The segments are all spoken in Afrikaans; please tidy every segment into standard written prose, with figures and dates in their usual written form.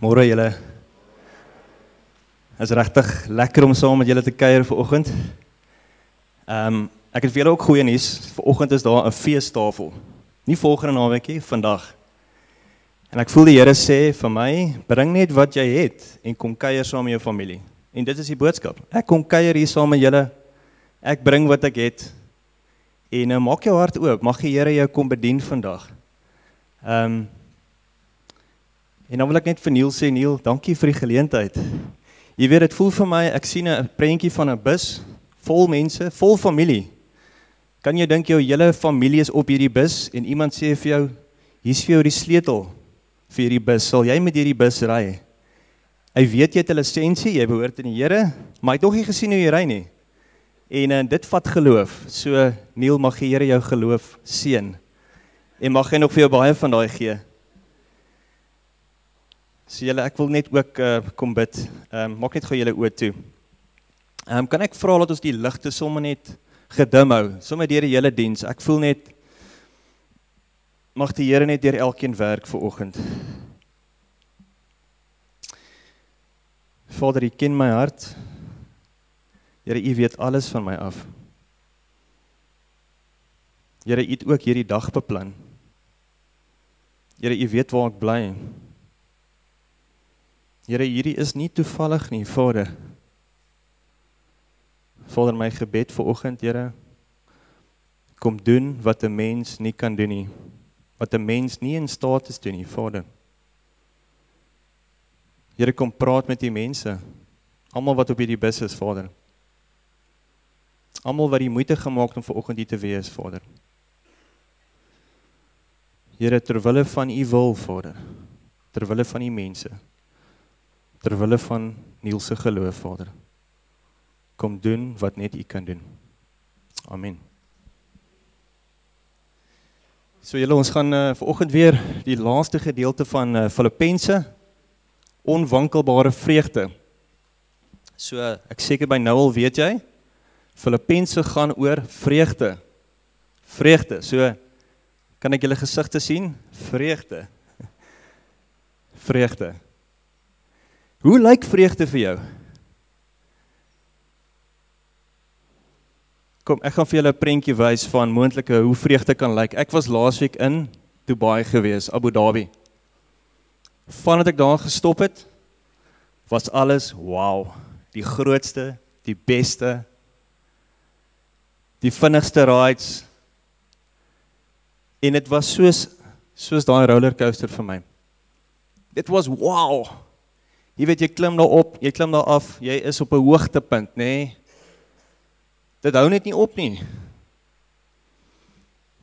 Môre julle. Is regtig lekker om saam met julle te kuier vanoggend. Ek het vir julle ook goeie nuus. Vanoggend is daar 'n feestafel. Nie volgende naweek nie, vandag. En ek voel die Here sê vir my, bring net wat jy het en kom kuier saam met jou familie. En dit is die boodskap. Ek kom kuier hier saam met julle. Ek bring wat ek het. En maak jou hart oop. Mag die Here jou kom bedien vandag. En dan wil ek net vir Neil sê, Neil, dankie vir die geleentheid. Jy weet, het voel vir my, ek sien 'n prentjie van 'n bus, vol mense, vol familie. Kan jy dink jou hele familie is op hierdie bus en iemand sê vir jou, hier's vir jou die sleutel vir hierdie bus, sal jy met hierdie bus ry? Hy weet jy het 'n lisensie, jy behoort aan die Here, maar hy het nog nie gesien hoe jy ry nie. En dit vat geloof. So Neil, mag die Here jou geloof seën. En mag hy nog vir jou baie van daai gee. So julle, ek wil net ook kom bid. Maak net gou julle oë toe. Kan ek vra dat ons die ligte sommer net gedim hou, sommer deur die hele diens. Ek voel net, mag die Here net deur elkeen werk vanoggend. Vader, U ken my hart. Here, U weet alles van my af. Here, U het ook hierdie dag beplan. Here, U weet waar ek bly. Here, hierdie is nie toevallig nie, Vader. Vader, my gebed vanoggend, Here, kom doen wat 'n mens nie kan doen nie. Wat 'n mens nie in staat is doen nie, Vader. Here, kom praat met die mense. Almal wat op hierdie bus is, Vader. Almal wat die moeite gemaak het om vanoggend hier te wees, Vader. Here, terwille van U wil, Vader. Terwille van die mense. Terwille van Neil se geloof, Vader. Kom doen wat net U kan doen. Amen. So julle, ons gaan vanoggend weer die laaste gedeelte van Filippense, onwankelbare vreugde. So ek seker by nou al weet jy, Filippense gaan oor vreugde. Vreugde. So kan ek julle gesigte sien? Vreugde. Vreugde. Hoe lyk vreugde vir jou? Kom, ek gaan vir julle 'n prentjie wys van moontlike hoe vreugde kan lyk. Ek was laasweek in Dubai gewees, Abu Dhabi. Vandat ek daar gestop het, was alles wow. Die grootste, die beste, die vinnigste rides. En dit was soos daai rollercoaster vir my. Dit was wow. Jy weet, jy klim daar op, jy klim daar af, jy is op 'n hoogtepunt, nê? Nee. Dit hou net nie op nie.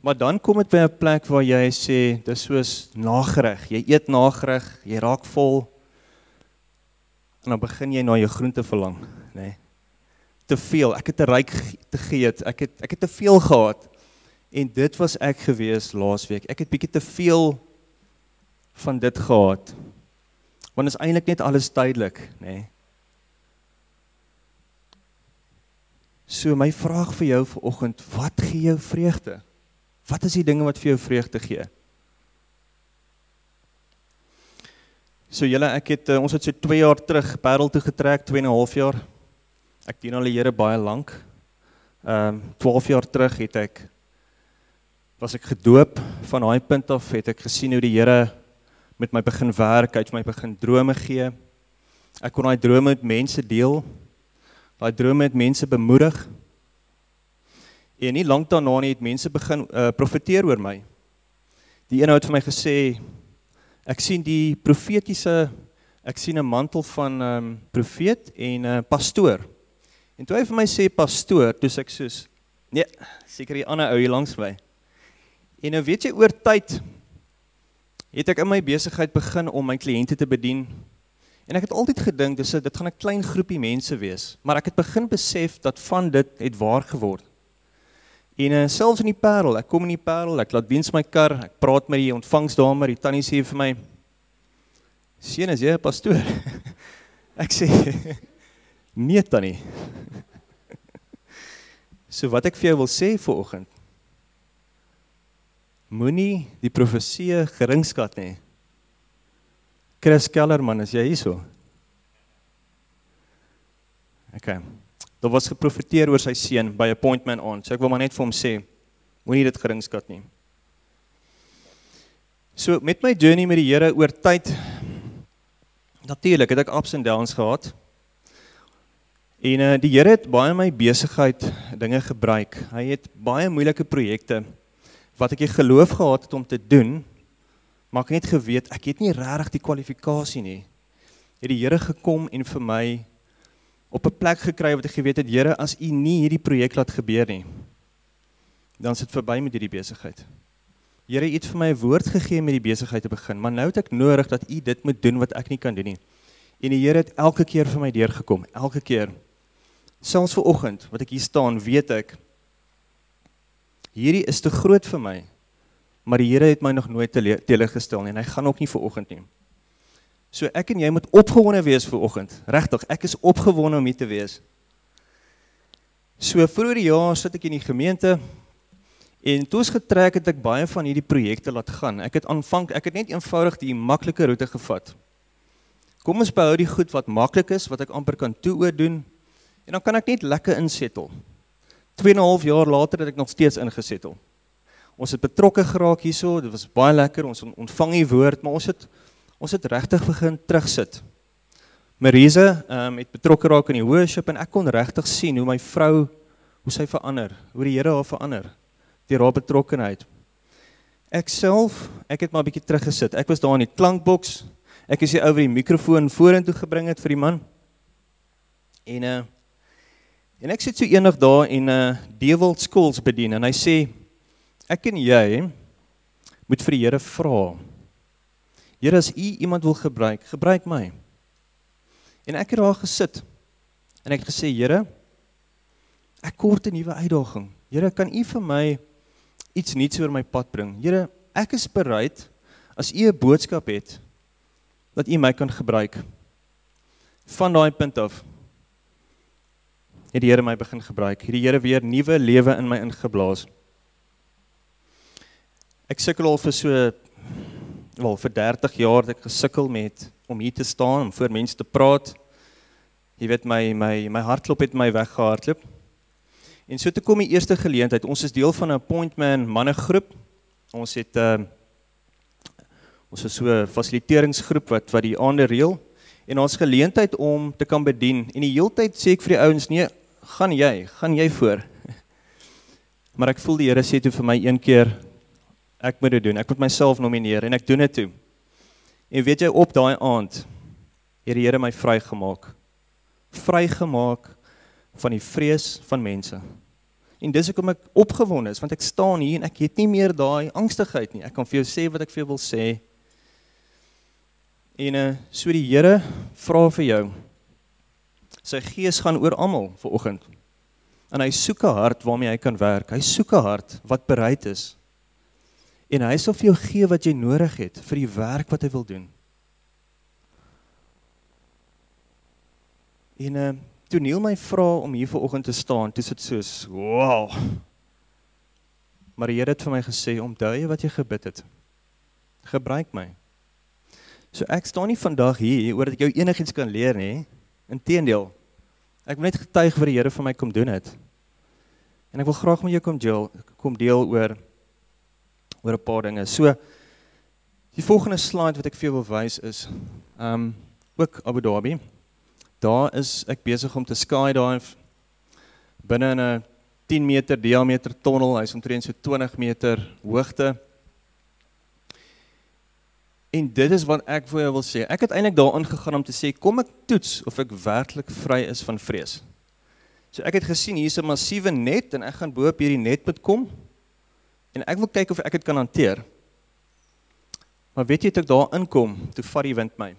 Maar dan kom dit by 'n plek waar jy sê, dis soos nagereg. Jy eet nagereg, jy raak vol. En dan begin jy na jou groente verlang, nê? Nee. Te veel, ek het te ryk te geëet, ek het te veel gehad. En dit was ek gewees laasweek. Ek het bietjie te veel van dit gehad. Want is eintlik net alles duidelik, nê? Nee. So my vraag vir jou vanoggend, wat gee jou vreugde? Wat is die dinge wat vir jou vreugde gee? So julle, ons het so 2 jaar terug Parel toe getrek, 2,5 jaar. Ek dien al die Here baie lank. 12 jaar terug was ek gedoop. Van daai punt af het ek gesien hoe die Here met my begin werk, hy het my begin drome gee. Ek kon daai drome met mense deel. Daai drome het mense bemoedig. En nie lank daarna nie het mense begin profeteer oor my. Die een het vir my gesê, ek sien die profetiese, ek sien 'n mantel van profeet en pastoor. En toe hy vir my sê pastoor, toe sê ek soos, nee, seker die ander ou hier langs my. En nou weet jy, oor tyd het ek in my besigheid begin om my kliënte te bedien. En ek het altyd gedink, dit gaan 'n klein groepie mense wees. Maar ek het begin besef dat van dit het waar geword. En selfs in die Parel, ek kom in die Parel, ek laat diens my kar, ek praat met die ontvangsdame, die tannie sê vir my, "Seun, is jy 'n pastoor?" Ek sê, "Nee tannie." So wat ek vir jou wil sê vanoggend, moenie die profesie geringskat nie. Chris Kellerman, is jy hier so? Okay. Daar was geprofeteer oor sy seun by appointment aand, so ek wil maar net vir hom sê, moenie dit geringskat nie. So, met my journey met die Here oor tyd, natuurlik het ek ups en downs gehad, en die Here het baie my besigheid dinge gebruik. Hy het baie moeilike projekte, wat ek die geloof gehad het om te doen, maar ek het net geweet, ek het nie regtig die kwalifikasie nie. Het die Here gekom en vir my op 'n plek gekry wat ek geweet het, Here, as U nie hierdie projek laat gebeur nie, dan is dit verby met hierdie besigheid. Here, U het vir my 'n woord gegee met die besigheid te begin, maar nou het ek nodig dat U dit moet doen wat ek nie kan doen nie. En die Here het elke keer vir my deurgekom, elke keer. Selfs vanoggend, wat ek hier staan, weet ek, hierdie is te groot vir my, maar die Here het my nog nooit teleurgestel nie, en hy gaan ook nie vanoggend nie. So ek en jy moet opgewonde wees vanoggend, regtig, ek is opgewonde om hier te wees. So vroeër die jaar sit ek in die gemeente, en toe is getrek het ek baie van hierdie projekte laat gaan. Ek het net eenvoudig die maklike roete gevat. Kom ons behou die goed wat maklik is, wat ek amper kan toeoordoen, en dan kan ek net lekker insettel. 2,5 jaar later het ek nog steeds ingesettel. Ons het betrokke geraak hierso, dit was baie lekker, ons ontvang die woord, maar ons het regtig begin terugsit. Marise het betrokke raak in die worship, en ek kon regtig sien hoe my vrou, hoe sy verander, hoe die Here haar verander, deur haar betrokkenheid. Ek het maar 'n bietjie teruggesit, ek was daar in die klankboks, ek is die ou wat die mikrofoon vorentoe gebring het vir die man, en ek sit so eendag daar en Dewald Skols bedien, en hy sê, ek en jy moet vir die Here vra, Here, as U iemand wil gebruik my. En ek het daar gesit, en ek het gesê, Here, ek kort 'n nuwe uitdaging. Here, kan U vir my iets nuuts oor my pad bring? Here, ek is bereid, as U 'n boodskap het, dat U my kan gebruik. Van daai punt af, het die Here my begin gebruik. Het die Here weer nuwe lewe in my ingeblaas. Ek sukkel al vir 30 jaar het ek gesukkel met om hier te staan, om voor mense te praat. Jy weet, my hartklop het my weggehardloop. En so toe kom die eerste geleentheid. Ons is deel van 'n appointment mannegroep. Ons is so 'n fasiliteeringsgroep wat die aande reël. En ons geleentheid om te kan bedien. En die heeltyd sê ek vir die ouens, nee, gaan jy voor. Maar ek voel die Here sê toe vir my een keer, ek moet dit doen, ek moet myself nomineer, en ek doen dit toe. En weet jy, op daai aand, het die Here my vrygemaak van die vrees van mense. En dis hoekom ek opgewonde is, want ek staan hier, en ek het nie meer daai angstigheid nie, ek kan vir jou sê wat ek vir jou wil sê. En so die Here vra vir jou, sy gees gaan oor almal vanoggend, en hy soek 'n hart waarmee hy kan werk, hy soek 'n hart wat bereid is, en hy sal vir jou gee wat jy nodig het, vir die werk wat hy wil doen. En toe Neil my vra om hier vanoggend te staan, toe sit soos, wow. Maar die Here het vir my gesê, onthou jy wat jy gebid het, gebruik my. So ek staan nie vandag hier, oor dat ek jou enigiets kan leer nie, inteendeel, ek wil net getuig wat die Here vir my kom doen het. En ek wil graag met jou kom deel oor 'n paar dinge. So, die volgende slide wat ek vir jou wil wys is, ook Abu Dhabi. Daar is ek besig om te skydive, binne in 'n 10 meter diameter tunnel, hy is omtrent so 20 meter hoogte. En dit is wat ek vir jou wil sê. Ek het eintlik daarin gegaan om te sê, kom ek toets of ek werklik vry is van vrees. So ek het gesien, hier is 'n massiewe net, en ek gaan bo op hierdie net moet kom, en ek wil kyk of ek dit kan hanteer. Maar weet jy, toe ek daar inkom, toe vat die wind my.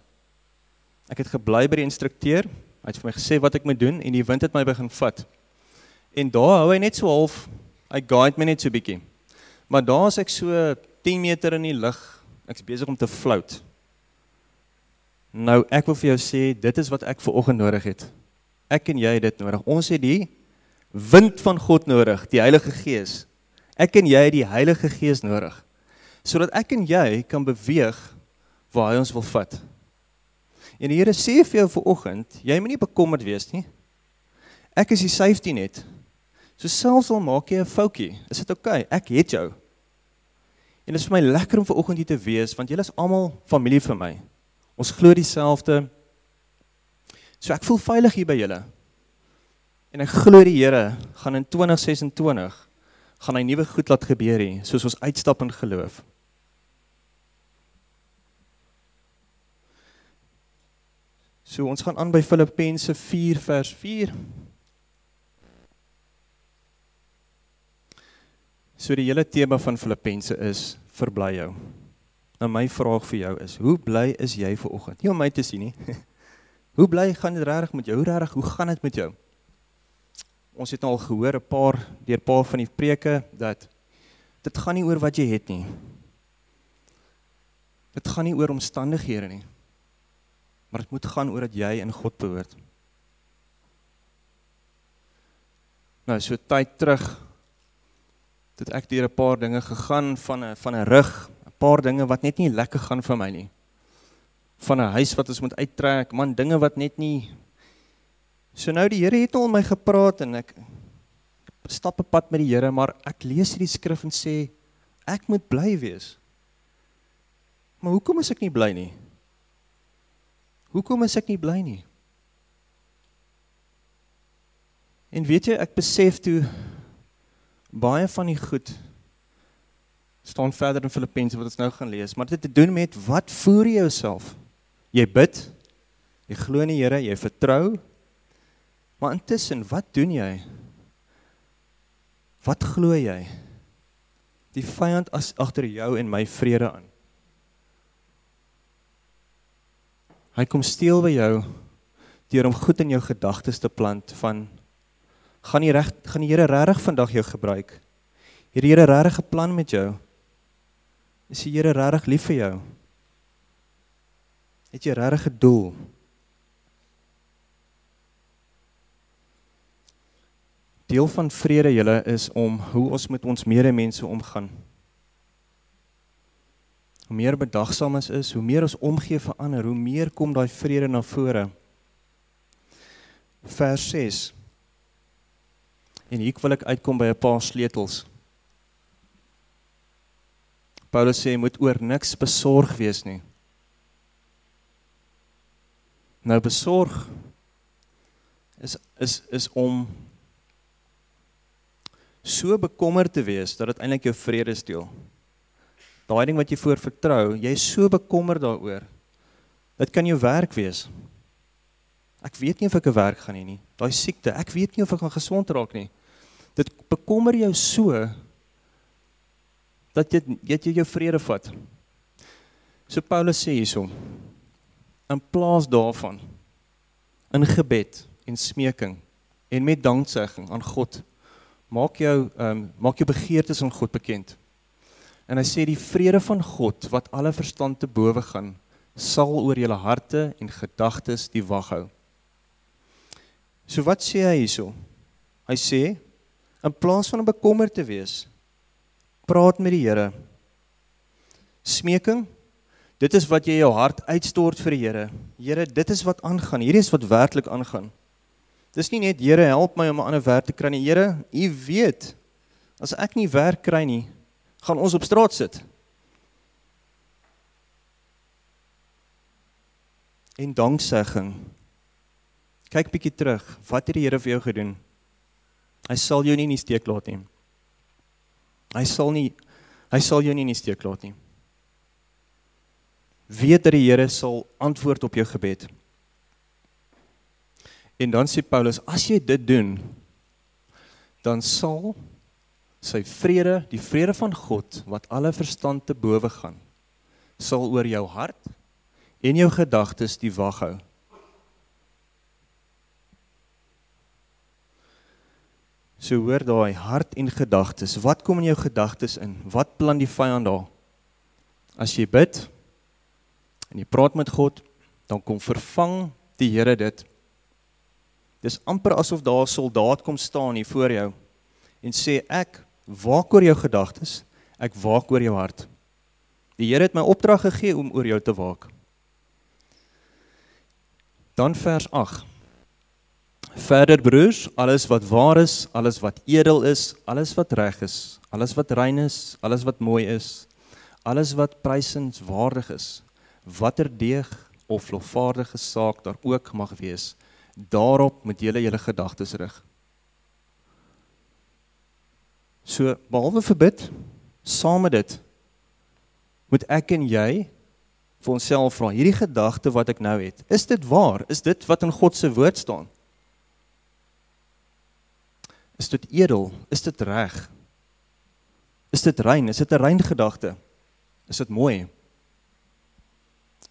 Ek het gebly by die instrukteur, hy het vir my gesê wat ek moet doen, en die wind het my begin vat. En daar hou hy net so half, hy guide my net so bietjie. Maar daar is ek so 10 meter in die lug, ek is besig om te float. Nou, ek wil vir jou sê, dit is wat ek vanoggend nodig het. Ek en jy het dit nodig. Ons het die wind van God nodig, die Heilige Gees. Ek en jy het die Heilige Gees nodig, sodat ek en jy kan beweeg waar hy ons wil vat. En die Here sê vir jou vanoggend, jy moet nie bekommerd wees nie. Ek is die safety net. So selfs al maak jy 'n foutjie, is dit oukei, ek het jou. En dit is vir my lekker om vanoggend hier te wees, want julle is almal familie vir my. Ons glo dieselfde. So ek voel veilig hier by julle. En ek glo die Here gaan in 2026 gaan hy nuwe goed laat gebeur hier, soos ons uitstap in geloof. So ons gaan aan by Filippense 4 vers 4. So die hele tema van Filippense is, verbly jou. Nou my vraag vir jou is, hoe bly is jy vanoggend? Nie om my te sien nie. Hoe bly gaan dit regtig met jou? Hoe gaan dit met jou? Ons het al gehoor deur 'n paar van die preke, dat dit gaan nie oor wat jy het nie. Dit gaan nie oor omstandighede nie. Maar dit moet gaan oor dat jy in God behoort. Nou, so tyd terug, het ek deur 'n paar dinge gegaan van 'n rug, 'n paar dinge wat net nie lekker gaan vir my nie. Van 'n huis wat ons moet uittrek, man, dinge wat net nie. So nou die Here het al met my gepraat en ek stap 'n pad met die Here, maar ek lees hierdie skrif en sê, ek moet bly wees. Maar hoekom is ek nie bly nie? Hoekom is ek nie bly nie? En weet jy, ek besef toe, baie van die goed staan verder in Filippense wat ons nou gaan lees, maar dit het te doen met, wat voer jy jouself? Jy bid, jy glo in die Here, jy vertrou, maar intussen, wat doen jy? Wat glo jy? Die vyand as agter jou en my vrede aan. Hy kom steel by jou, deur om goed in jou gedagtes te plant van, gaan die Here regtig vandag jou gebruik? Het die Here regtig 'n plan met jou? Is die Here regtig lief vir jou? Het jy regtig 'n doel? Deel van vrede julle is om hoe ons met ons medemense omgaan. Hoe meer bedagsaam ons is, hoe meer ons omgee vir ander, hoe meer kom daai vrede na vore. Vers 6. En hier wil ek uitkom by 'n paar sleutels. Paulus sê, jy moet oor niks besorg wees nie. Nou besorg is om so bekommerd te wees, dat dit eintlik jou vrede steel. Daai ding wat jy voor vertrou, jy is so bekommerd daaroor. Dit kan jou werk wees. Ek weet nie of ek 'n werk gaan hê nie. Daai siekte, ek weet nie of ek gaan gesond raak nie. Dit bekommer jou so, dat jy jou vrede vat. So Paulus sê hierso, in plaas daarvan, in gebed en smeking, en met danksegging aan God, maak jou begeertes aan God bekend. En hy sê, die vrede van God, wat alle verstand te bowe gaan, sal oor julle harte en gedagtes die wag hou. So wat sê hy hierso? Hy sê, in plaas van bekommerd te wees, praat met die Here. Smeking, dit is wat jy jou hart uitstort vir die Here. Here, dit is wat aangaan, hierdie is wat werklik aangaan. Dis nie net, Here, help my om 'n ander werk te kry nie. Here, U weet, as ek nie werk kry nie, gaan ons op straat sit. En danksegging. Kyk bietjie terug, wat het die Here vir jou gedoen? Hy sal jou nie in die steek laat nie. Hy sal jou nie in die steek laat nie. Weet dat die Here sal antwoord op jou gebed. En dan sê Paulus, as jy dit doen, dan sal sy vrede, die vrede van God, wat alle verstand te bowe gaan, sal oor jou hart en jou gedagtes die wag hou. So hoor daai hart en gedagtes, wat kom in jou gedagtes in? Wat plan die vyand daar? As jy bid, en jy praat met God, dan kom vervang die Here dit. Dis amper asof daar 'n soldaat kom staan hier voor jou, en sê, ek waak oor jou gedagtes, ek waak oor jou hart. Die Here het my opdrag gegee om oor jou te waak. Dan vers 8. Verder broers, alles wat waar is, alles wat edel is, alles wat reg is, alles wat rein is, alles wat mooi is, alles wat prysenswaardig is, watter deeg of lofvaardige saak daar ook mag wees, daarop moet julle gedagtes rig. So, behalwe vir bid, saam met dit, moet ek en jy vir onsself vra, hierdie gedagte wat ek nou het, is dit waar? Is dit wat in God se woord staan? Is dit edel? Is dit reg? Is dit rein? Is dit 'n rein gedagte? Is dit mooi?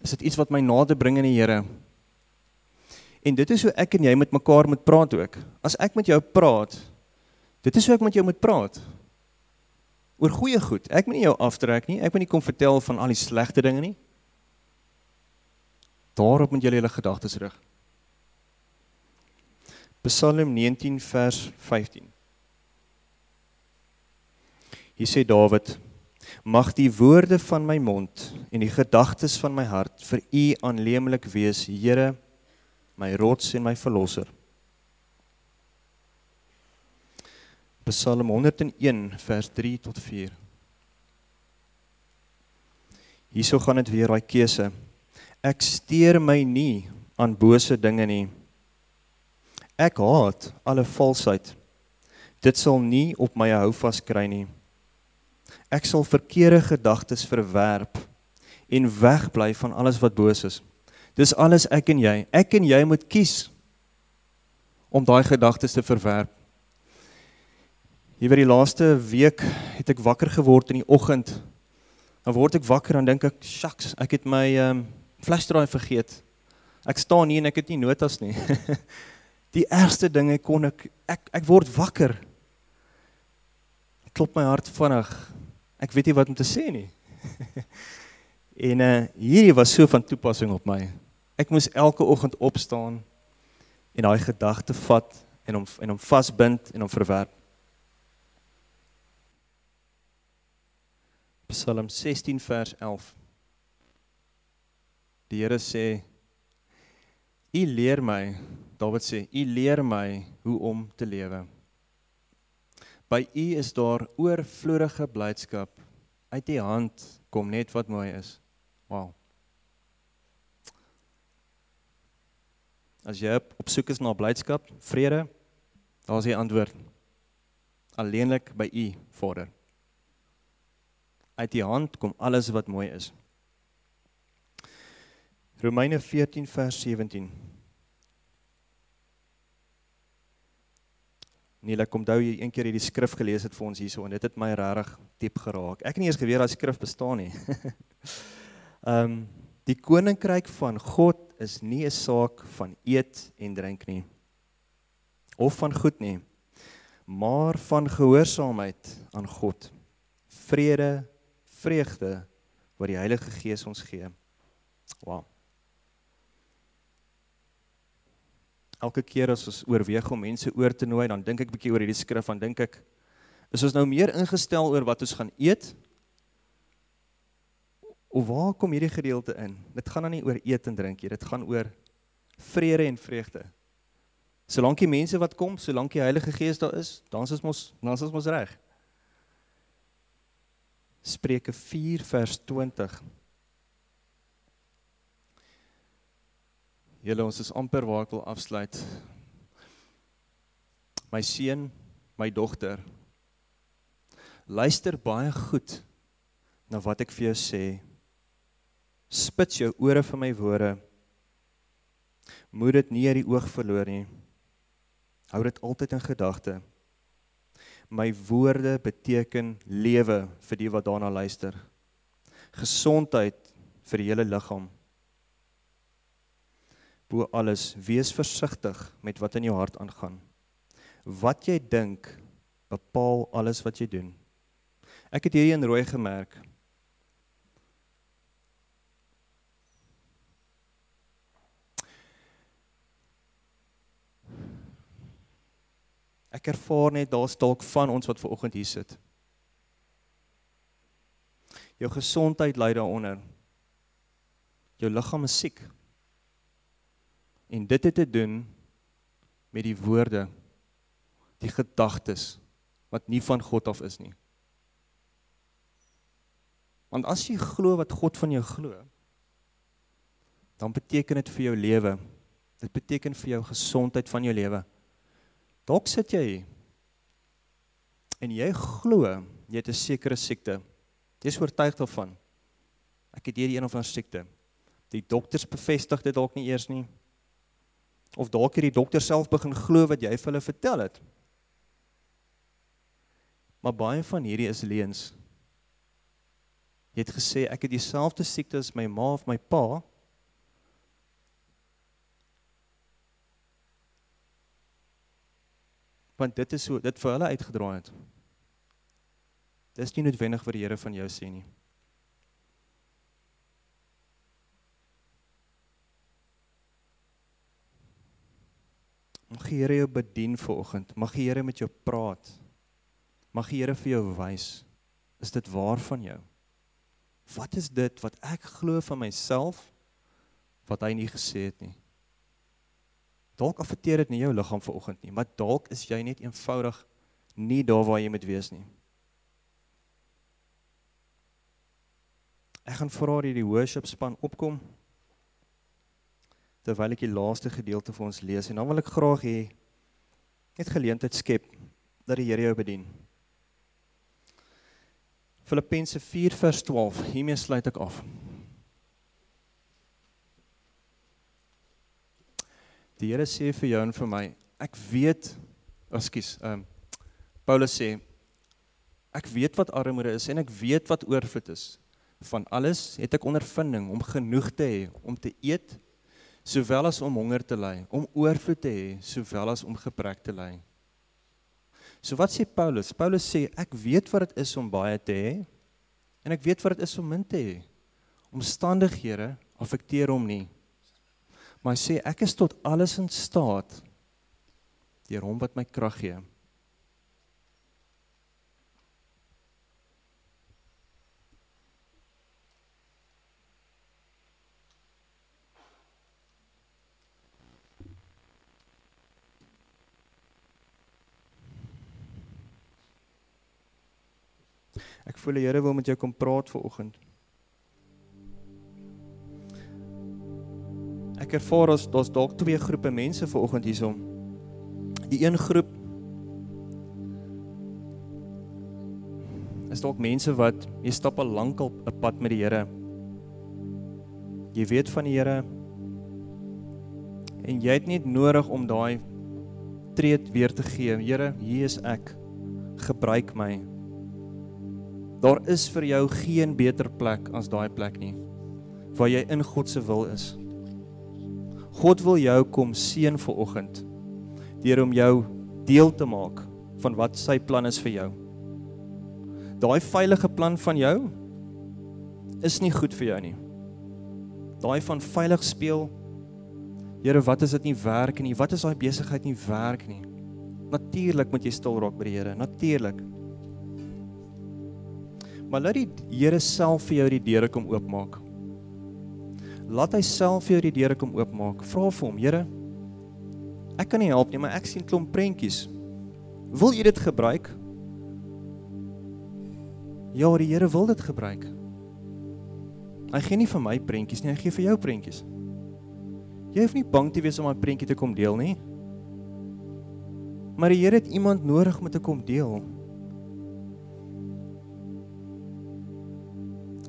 Is dit iets wat my nader bring in die Here? En dit is hoe ek en jy met mekaar moet praat ook. As ek met jou praat, dit is hoe ek met jou moet praat. Oor goeie goed. Ek moet nie jou aftrek nie, ek moet nie kom vertel van al die slegte dinge nie. Daarop moet julle gedagtes rig. Psalm 19 vers 15. Hier sê Dawid, mag die woorde van my mond en die gedagtes van my hart vir U aanneemlik wees, Here, my rots en my verlosser. Psalm 101 vers 3 tot 4. Hierso gaan dit weer daai keuse. Ek steur my nie aan bose dinge nie. Ek haat alle valsheid. Dit sal nie op my houvas kry nie. Ek sal verkeerde gedagtes verwerp en wegbly van alles wat boos is. Dis alles ek en jy. Ek en jy moet kies om daai gedagtes te verwerp. Hier by die laaste week het ek wakker geword in die oggend. Dan word ek wakker en dink ek, shucks, ek het my flash drive vergeet. Ek staan nie en ek het nie notas nie. Die ergste dinge kon ek word wakker. Klop my hart vinnig. Ek weet nie wat om te sê nie. En hierdie was so van toepassing op my. Ek moes elke oggend opstaan en daai gedagte vat en hom vasbind en hom verwerp. Psalm 16 vers 11. Die Here sê, U leer my, Dawid sê, U leer my hoe om te lewe. By U is daar oorvloedige blydskap. Uit die hand kom net wat mooi is. Wow. As jy op soek is na blydskap, vrede, daar is die antwoord. Alleenlik by U, Vader. Uit die hand kom alles wat mooi is. Romeine 14 vers 17. Niel, ek onthou jy een keer hierdie skrif gelees het vir ons hierso en dit het my regtig diep geraak. Ek het nie eers geweet dat skrif bestaan nie. Die koninkryk van God is nie 'n saak van eet en drink nie. Of van goed nie, maar van gehoorsaamheid aan God. Vrede, vreugde wat die Heilige Gees ons gee. Wow. Elke keer as ons oorweeg om mense oor te nooi, dan dink ek bietjie oor hierdie skrif, dan dink ek, is ons nou meer ingestel oor wat ons gaan eet? Of waar kom hierdie gedeelte in? Dit gaan nou nie oor eet en drink nie, dit gaan oor vrede en vreugde. Solank die mense wat kom, solank die Heilige Gees daar is, dan is ons reg. Spreuke 4 vers 20. Julle, ons is amper waar ek wil afsluit. My seun, my dogter, luister baie goed na wat ek vir jou sê. Spits jou ore vir my woorde. Moet dit nie uit die oog verloor nie. Hou dit altyd in gedagte. My woorde beteken lewe vir die wat daarna luister. Gesondheid vir die hele liggaam. Bo alles, wees versigtig met wat in jou hart aangaan. Wat jy dink, bepaal alles wat jy doen. Ek het hierdie in rooi gemerk. Ek ervaar net, daar's dalk van ons wat vanoggend hier sit. Jou gesondheid ly daaronder. Jou liggaam is siek. En dit het te doen met die woorde, die gedagtes, wat nie van God af is nie. Want as jy glo wat God van jou glo, dan beteken dit vir jou lewe. Dit beteken vir jou gesondheid van jou lewe. Dalk sit jy hier, en jy glo, jy het 'n sekere siekte. Jy is oortuig daarvan. Ek het hierdie een of ander siekte. Die dokters bevestig dit dalk nie eers nie. Of dalk het die dokter self begin glo wat jy vir hulle vertel het. Maar baie van hierdie is leuns. Jy het gesê, ek het dieselfde siekte as my ma of my pa, want dit is hoe dit vir hulle uitgedraai het. Dit is nie noodwendig wat die Here van jou sê nie. Mag die Here jou bedien vanoggend, mag die Here met jou praat, mag die Here vir jou wys, is dit waar van jou? Wat is dit wat ek glo van myself, wat hy nie gesê het nie? Dalk affekteer dit nie jou liggaam vanoggend nie, maar dalk is jy net eenvoudig nie daar waar jy moet wees nie. Ek gaan vra dat die worship span opkom, terwyl ek die laaste gedeelte vir ons lees, en dan wil ek graag hê, net geleentheid skep, dat die Here jou bedien. Filippense 4 vers 12, hiermee sluit ek af. Die Here sê vir jou en vir my, ek weet, Paulus sê, ek weet wat armoede is, en ek weet wat oorvloed is. Van alles het ek ondervinding om genoeg te hê, om te eet, sowel as om honger te ly, om oorvloed te hê, sowel as om gebrek te ly. So wat sê Paulus? Paulus sê, ek weet wat dit is om baie te hê, en ek weet wat dit is om min te hê. Omstandighede affekteer hom nie. Maar hy sê, ek is tot alles in staat, deur hom wat my krag gee. Ek voel die Here wil met jou kom praat vanoggend. Ek ervaar daar's dalk twee groepe mense vanoggend hierso. Die een groep is dalk mense wat jy stap al lank op 'n pad met die Here. Jy weet van die Here en jy het net nodig om daai tree weer te gee. Here, hier is ek. Gebruik my. Daar is vir jou geen beter plek as daai plek nie, waar jy in God se wil is. God wil jou kom seën vanoggend, deur om jou deel te maak van wat sy plan is vir jou. Daai veilige plan van jou is nie goed vir jou nie. Daai van veilig speel, Here, wat is dit nie werk nie? Wat is daai besigheid nie werk nie? Natuurlik moet jy stil raak by die Here, natuurlik. Maar laat die Here self vir jou die deure kom oopmaak. Laat hy self vir jou die deure kom oopmaak. Vra vir hom, Here, ek kan nie help nie, maar ek sien klomp prentjies. Wil jy dit gebruik? Ja, die Here wil dit gebruik. Hy gee nie vir my prentjies nie, hy gee vir jou prentjies. Jy hoef nie bang te wees om 'n prentjie te kom deel nie. Maar die Here het iemand nodig om te kom deel.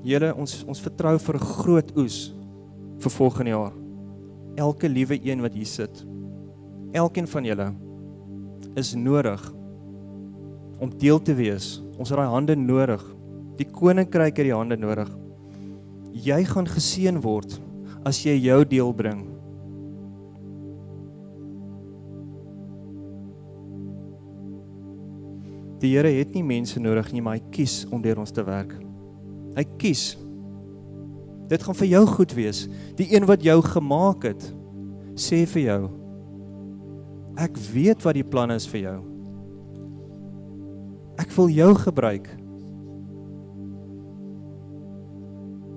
Here, ons vertrou vir 'n groot oes vir volgende jaar. Elke liewe een wat hier sit, elkeen van julle is nodig om deel te wees. Ons het daai hande nodig. Die koninkryk het die hande nodig. Jy gaan geseën word as jy jou deel bring. Die Here het nie mense nodig nie, maar hy kies om deur ons te werk. Hy kies. Dit gaan vir jou goed wees. Die een wat jou gemaak het, sê vir jou, ek weet wat die plan is vir jou. Ek wil jou gebruik.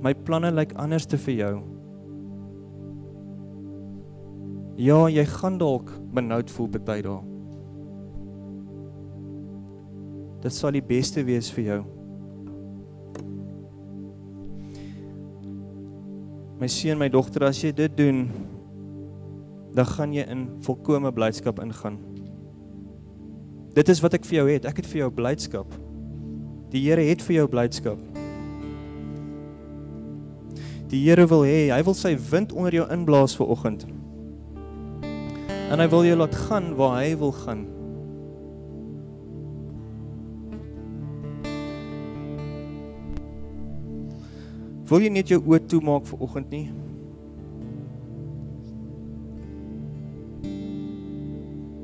My planne lyk anders te vir jou. Ja, jy gaan dalk benoud voel party dae. Dit sal die beste wees vir jou. My seun, my dogter, as jy dit doen, dan gaan jy in volkome blydskap ingaan. Dit is wat ek vir jou het. Ek het vir jou blydskap. Die Here het vir jou blydskap. Die Here wil hê, hy wil sy wind onder jou inblaas vanoggend. En hy wil jou laat gaan waar hy wil gaan. Wil jy net jou oë toemaak vanoggend nie?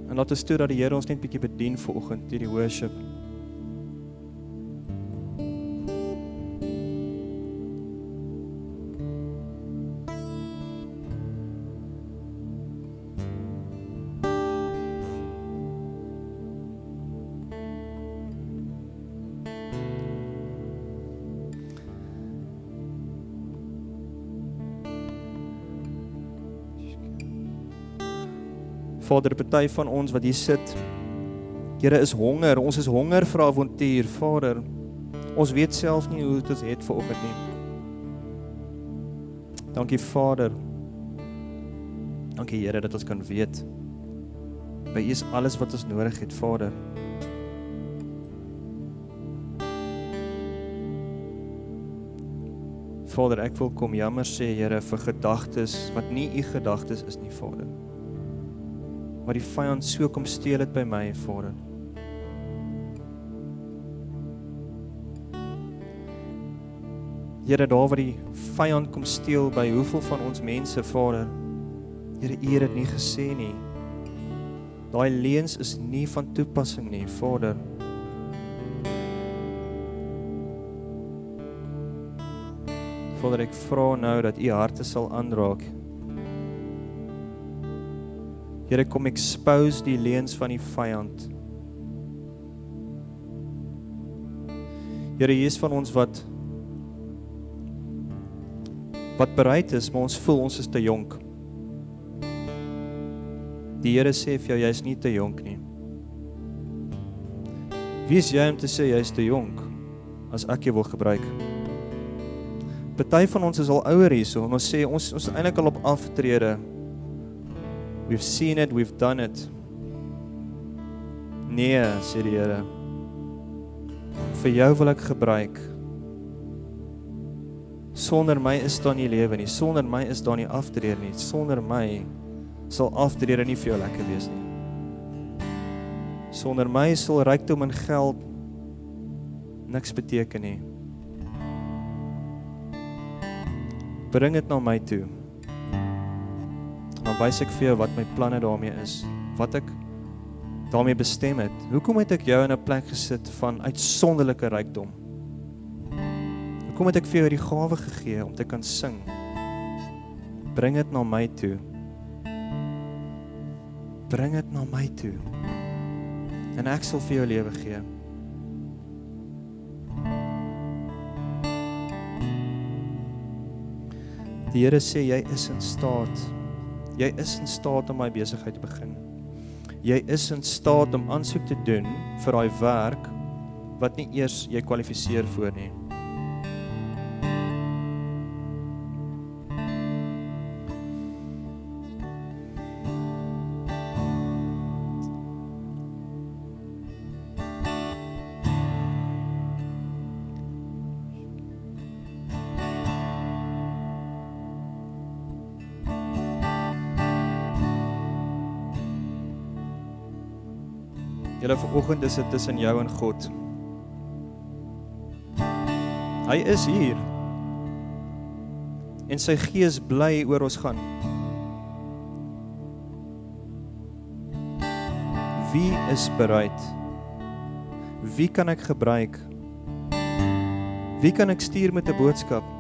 En laat ons toe dat die Here ons net bietjie bedien vanoggend deur die worship. Vader, party van ons wat hier sit, Here is honger, ons is honger vir avontuur, Vader. Ons weet self nie hoe dit het vanoggend nie. Dankie Vader. Dankie Here dat ons kan weet. By U is alles wat ons nodig het, Vader. Vader, ek wil kom jammer sê, Here, vir gedagtes wat nie U gedagtes is nie, Vader. Maar die vyand so kom steel het by my, Vader. Here, daar waar die vyand kom steel by hoeveel van ons mense, Vader, Here, U het dit nie gesê nie. Daai leuns is nie van toepassing nie, Vader. Vader, ek vra nou dat U harte sal aanraak. Here, kom expose die leuns van die vyand. Here, hier is van ons wat bereid is, maar ons voel ons is te jonk. Die Here sê vir jou, jy is nie te jonk nie. Wie is jy om te sê jy is te jonk, as ek jou wil gebruik? Party van ons is al ouer hier, so, en ons sê, ons is eintlik al op aftrede. We've seen it, we've done it. Nee, sê die Here. Vir jou wil ek gebruik. Sonder my is daar nie lewe nie. Sonder my is daar nie aftrede nie. Sonder my sal aftrede nie vir jou lekker wees nie. Sonder my sal rykdom en geld niks beteken nie. Bring dit na my toe. Dan wys ek vir jou wat my planne daarmee is, wat ek daarmee bestem het. Hoekom het ek jou in 'n plek gesit van uitsonderlike rykdom? Hoekom het ek vir jou die gawe gegee om te kan sing? Bring dit na my toe. Bring dit na my toe. En ek sal vir jou lewe gee. Die Here sê, jy is in staat. Jy is in staat om my besigheid te begin. Jy is in staat om aansoek te doen vir daai werk wat nie eers jy kwalifiseer voor nie. Julle, vanoggend is dit tussen jou en God. Hy is hier. En sy gees bly oor ons gaan. Wie is bereid? Wie kan ek gebruik? Wie kan ek stuur met 'n boodskap?